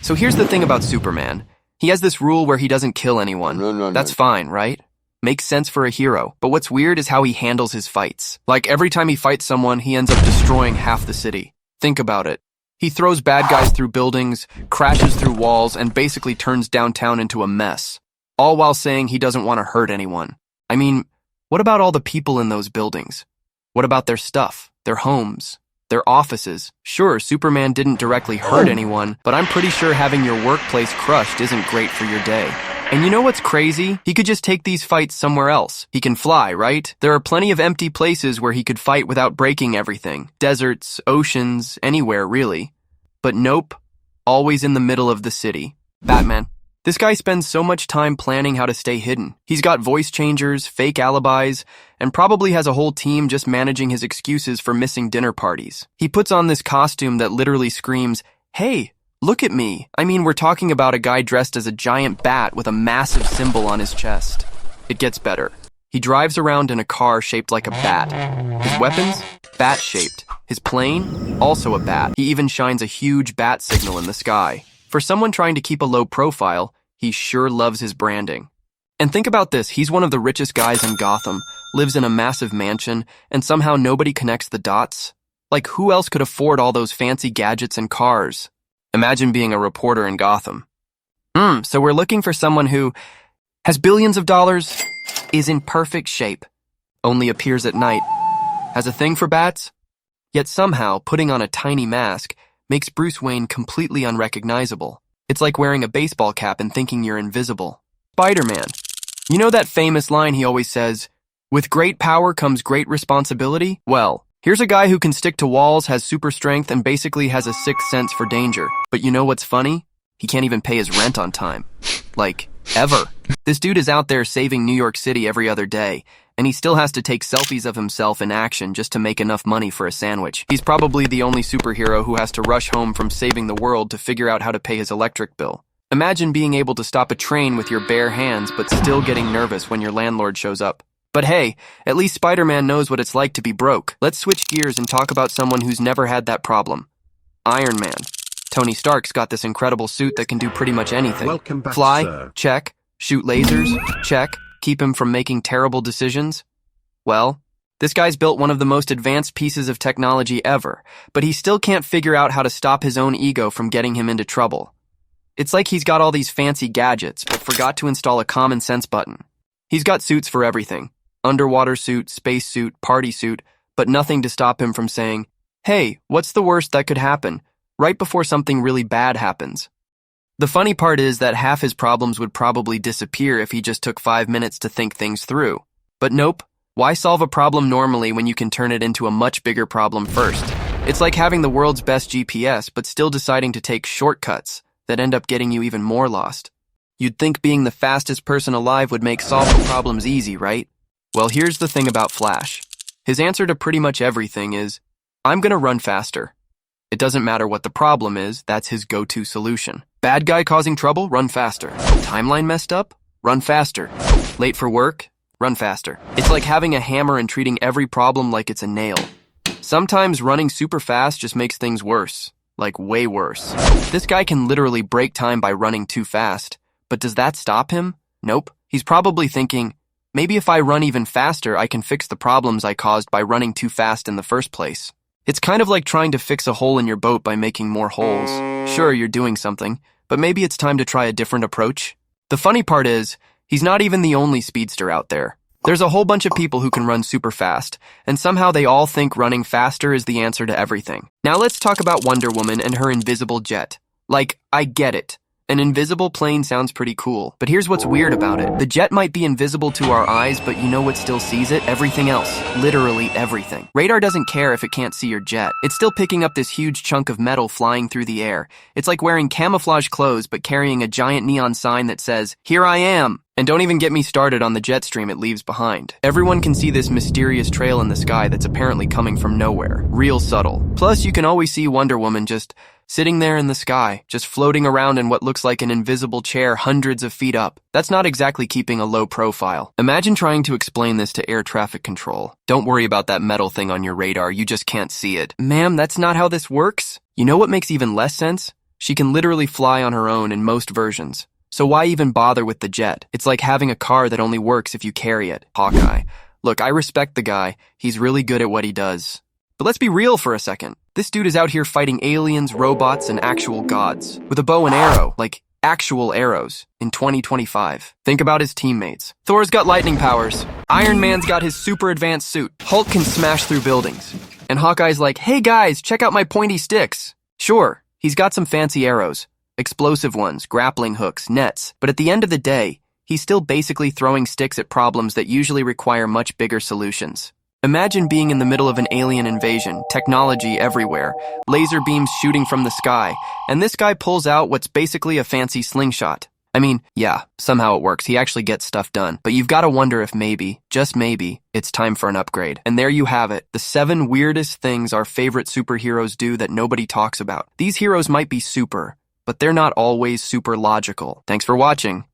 So here's the thing about Superman. He has this rule where he doesn't kill anyone. That's fine, right? Makes sense for a hero. But what's weird is how he handles his fights. Like every time he fights someone, he ends up destroying half the city. Think about it. He throws bad guys through buildings, crashes through walls, and basically turns downtown into a mess. All while saying he doesn't want to hurt anyone. I mean, what about all the people in those buildings? What about their stuff, their homes, their offices? Sure, Superman didn't directly hurt anyone, but I'm pretty sure having your workplace crushed isn't great for your day. And you know what's crazy? He could just take these fights somewhere else. He can fly, right? There are plenty of empty places where he could fight without breaking everything. Deserts, oceans, anywhere really. But nope, always in the middle of the city. Batman. This guy spends so much time planning how to stay hidden. He's got voice changers, fake alibis, and probably has a whole team just managing his excuses for missing dinner parties. He puts on this costume that literally screams, "Hey, look at me." I mean, we're talking about a guy dressed as a giant bat with a massive symbol on his chest. It gets better. He drives around in a car shaped like a bat. His weapons? Bat-shaped. His plane? Also a bat. He even shines a huge bat signal in the sky. For someone trying to keep a low profile, he sure loves his branding. And think about this, he's one of the richest guys in Gotham, lives in a massive mansion, and somehow nobody connects the dots? Like, who else could afford all those fancy gadgets and cars? Imagine being a reporter in Gotham. So we're looking for someone who has billions of dollars, is in perfect shape, only appears at night, has a thing for bats, yet somehow putting on a tiny mask makes Bruce Wayne completely unrecognizable. It's like wearing a baseball cap and thinking you're invisible. Spiderman. You know that famous line he always says, "With great power comes great responsibility"? Well, here's a guy who can stick to walls, has super strength, and basically has a sixth sense for danger. But you know what's funny? He can't even pay his rent on time. Like, ever. This dude is out there saving New York City every other day, and he still has to take selfies of himself in action just to make enough money for a sandwich. He's probably the only superhero who has to rush home from saving the world to figure out how to pay his electric bill. Imagine being able to stop a train with your bare hands but still getting nervous when your landlord shows up. But hey, at least Spider-Man knows what it's like to be broke. Let's switch gears and talk about someone who's never had that problem. Iron Man. Tony Stark's got this incredible suit that can do pretty much anything. Welcome back, Fly? sir. Check. Shoot lasers? Check. Keep him from making terrible decisions? Well, this guy's built one of the most advanced pieces of technology ever, but he still can't figure out how to stop his own ego from getting him into trouble. It's like he's got all these fancy gadgets, but forgot to install a common sense button. He's got suits for everything. Underwater suit, space suit, party suit, but nothing to stop him from saying, "Hey, what's the worst that could happen?" right before something really bad happens. The funny part is that half his problems would probably disappear if he just took 5 minutes to think things through. But nope, why solve a problem normally when you can turn it into a much bigger problem first? It's like having the world's best GPS, but still deciding to take shortcuts that end up getting you even more lost. You'd think being the fastest person alive would make solving problems easy, right? Well, here's the thing about Flash. His answer to pretty much everything is, "I'm gonna run faster." It doesn't matter what the problem is, that's his go-to solution. Bad guy causing trouble? Run faster. Timeline messed up? Run faster. Late for work? Run faster. It's like having a hammer and treating every problem like it's a nail. Sometimes running super fast just makes things worse. Like way worse. This guy can literally break time by running too fast. But does that stop him? Nope. He's probably thinking, maybe if I run even faster, I can fix the problems I caused by running too fast in the first place. It's kind of like trying to fix a hole in your boat by making more holes. Sure, you're doing something, but maybe it's time to try a different approach. The funny part is, he's not even the only speedster out there. There's a whole bunch of people who can run super fast, and somehow they all think running faster is the answer to everything. Now let's talk about Wonder Woman and her invisible jet. Like, I get it. An invisible plane sounds pretty cool, but here's what's weird about it. The jet might be invisible to our eyes, but you know what still sees it? Everything else. Literally everything. Radar doesn't care if it can't see your jet. It's still picking up this huge chunk of metal flying through the air. It's like wearing camouflage clothes, but carrying a giant neon sign that says, "Here I am." And don't even get me started on the jet stream it leaves behind. Everyone can see this mysterious trail in the sky that's apparently coming from nowhere. Real subtle. Plus, you can always see Wonder Woman just sitting there in the sky, just floating around in what looks like an invisible chair hundreds of feet up. That's not exactly keeping a low profile. Imagine trying to explain this to air traffic control. Don't worry about that metal thing on your radar, you just can't see it. Ma'am, that's not how this works. You know what makes even less sense? She can literally fly on her own in most versions. So why even bother with the jet? It's like having a car that only works if you carry it. Hawkeye. Look, I respect the guy. He's really good at what he does. But let's be real for a second. This dude is out here fighting aliens, robots, and actual gods. With a bow and arrow, like actual arrows, in 2025. Think about his teammates. Thor's got lightning powers. Iron Man's got his super advanced suit. Hulk can smash through buildings. And Hawkeye's like, hey guys, check out my pointy sticks. Sure, he's got some fancy arrows. Explosive ones, grappling hooks, nets. But at the end of the day, he's still basically throwing sticks at problems that usually require much bigger solutions. Imagine being in the middle of an alien invasion, technology everywhere, laser beams shooting from the sky, and this guy pulls out what's basically a fancy slingshot. I mean, yeah, somehow it works. He actually gets stuff done. But you've got to wonder if maybe, just maybe, it's time for an upgrade. And there you have it, the 7 weirdest things our favorite superheroes do that nobody talks about. These heroes might be super, but they're not always super logical. Thanks for watching.